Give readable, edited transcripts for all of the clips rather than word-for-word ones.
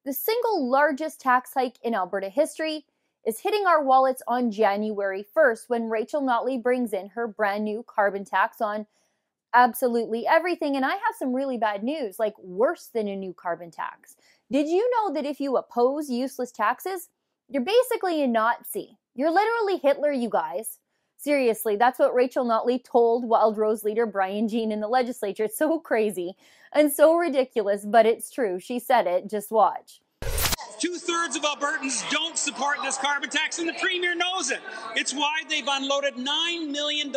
The single largest tax hike in Alberta history is hitting our wallets on January 1st when Rachel Notley brings in her brand new carbon tax on absolutely everything. And I have some really bad news, like worse than a new carbon tax. Did you know that if you oppose useless taxes, you're basically a Nazi? You're literally Hitler, you guys. Seriously, that's what Rachel Notley told Wild Rose leader Brian Jean in the legislature. It's so crazy and so ridiculous, but it's true. She said it. Just watch. Two-thirds of Albertans don't support this carbon tax, and the Premier knows it. It's why they've unloaded $9 million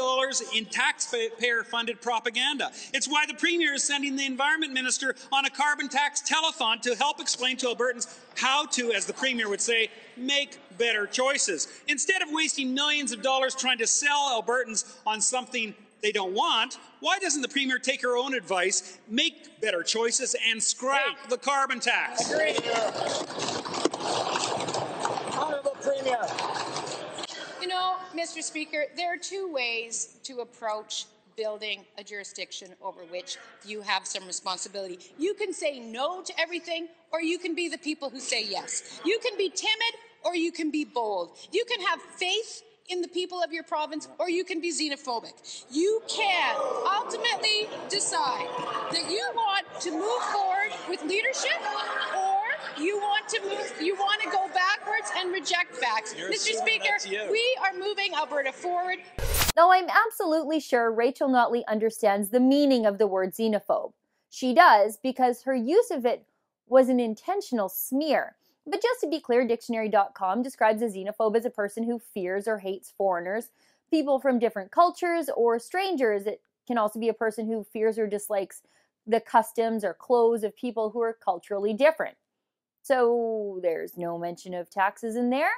in taxpayer-funded propaganda. It's why the Premier is sending the Environment Minister on a carbon tax telethon to help explain to Albertans how to, as the Premier would say, make better choices. Instead of wasting millions of dollars trying to sell Albertans on something they don't want, why doesn't the Premier take her own advice, make better choices, and scrap the carbon tax? Agreed. Honourable Premier. You know, Mr. Speaker, there are two ways to approach building a jurisdiction over which you have some responsibility. You can say no to everything, or you can be the people who say yes. You can be timid, or you can be bold. You can have faith in the people of your province, or you can be xenophobic. You can ultimately decide that you want to move forward with leadership, or you want to go backwards and reject facts. Mr. Speaker, we are moving Alberta forward. Now, I'm absolutely sure Rachel Notley understands the meaning of the word xenophobe. She does, because her use of it was an intentional smear. But just to be clear, dictionary.com describes a xenophobe as a person who fears or hates foreigners, people from different cultures, or strangers. It can also be a person who fears or dislikes the customs or clothes of people who are culturally different. So there's no mention of taxes in there.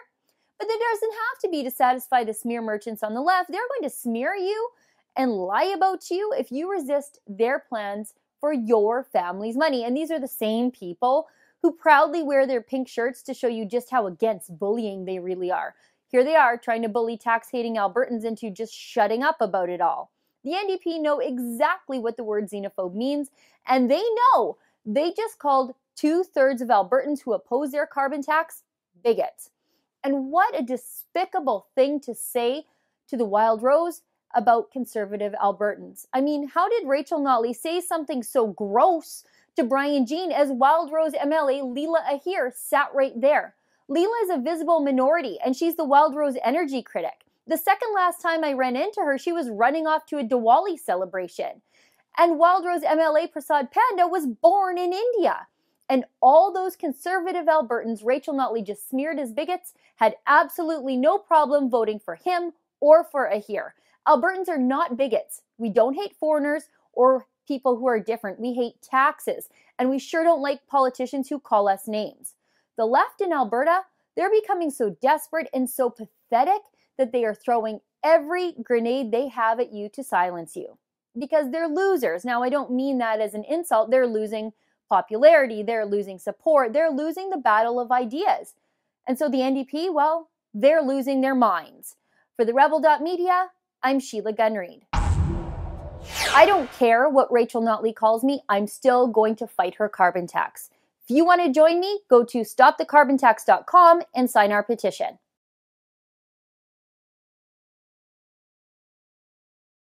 But there doesn't have to be to satisfy the smear merchants on the left. They're going to smear you and lie about you if you resist their plans for your family's money. And these are the same people who proudly wear their pink shirts to show you just how against bullying they really are. Here they are trying to bully tax-hating Albertans into just shutting up about it all. The NDP know exactly what the word xenophobe means, and they know they just called two-thirds of Albertans who oppose their carbon tax bigots. And what a despicable thing to say to the Wild Rose about conservative Albertans. I mean, how did Rachel Notley say something so gross to Brian Jean as Wild Rose MLA Leela Ahir sat right there? Leela is a visible minority, and she's the Wild Rose energy critic. The second last time I ran into her, she was running off to a Diwali celebration. And Wild Rose MLA Prasad Panda was born in India. And all those conservative Albertans Rachel Notley just smeared as bigots had absolutely no problem voting for him or for Ahir. Albertans are not bigots. We don't hate foreigners or people who are different. We hate taxes, and we sure don't like politicians who call us names. The left in Alberta, they're becoming so desperate and so pathetic that they are throwing every grenade they have at you to silence you. Because they're losers. Now, I don't mean that as an insult. They're losing popularity, they're losing support, they're losing the battle of ideas. And so the NDP, well, they're losing their minds. For the Rebel.media, I'm Sheila Gunreid. I don't care what Rachel Notley calls me, I'm still going to fight her carbon tax. If you want to join me, go to stopthecarbontax.com and sign our petition.